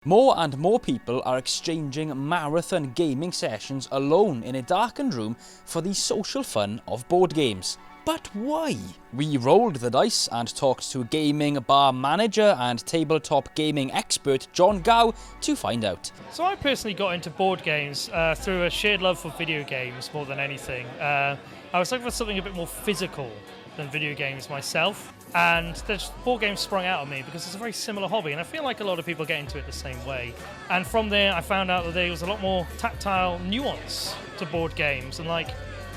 More and more people are exchanging marathon gaming sessions alone in a darkened room for the social fun of board games. But why? We rolled the dice and talked to gaming bar manager and tabletop gaming expert John Gow to find out. So I personally got into board games through a shared love for video games more than anything. I was looking for something a bit more physical than video games myself, and the board games sprung out of me because it's a very similar hobby, and I feel like a lot of people get into it the same way. And from there I found out that there was a lot more tactile nuance to board games, and like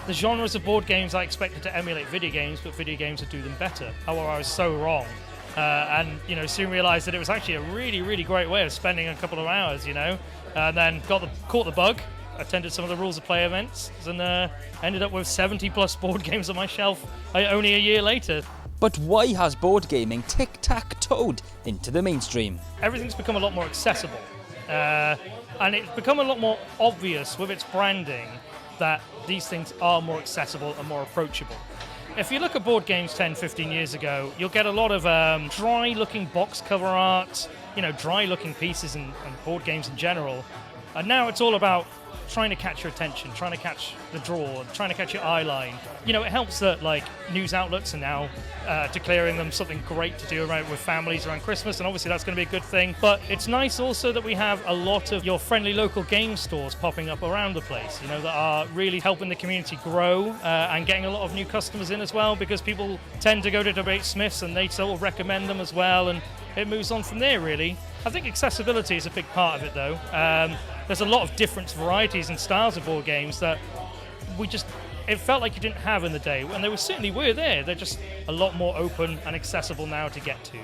the genres of board games I expected to emulate video games, but video games would do them better. However, I was so wrong. And soon realised that it was actually a really, really great way of spending a couple of hours, and then caught the bug, attended some of the Rules of Play events, and ended up with 70 plus board games on my shelf only a year later. But why has board gaming tic-tac-toed into the mainstream? Everything's become a lot more accessible, and it's become a lot more obvious with its branding that these things are more accessible and more approachable. If you look at board games 10, 15 years ago, you'll get a lot of dry-looking box cover art, dry-looking pieces and board games in general. And now it's all about trying to catch your attention, trying to catch the draw, trying to catch your eye line. It helps that news outlets are now declaring them something great to do around with families around Christmas, and obviously that's going to be a good thing. But it's nice also that we have a lot of your friendly local game stores popping up around the place, that are really helping the community grow and getting a lot of new customers in as well, because people tend to go to Debate Smiths and they sort of recommend them as well, and it moves on from there really. I think accessibility is a big part of it though. There's a lot of different varieties and styles of board games that it felt like you didn't have in the day, and they certainly were there. They're just a lot more open and accessible now to get to.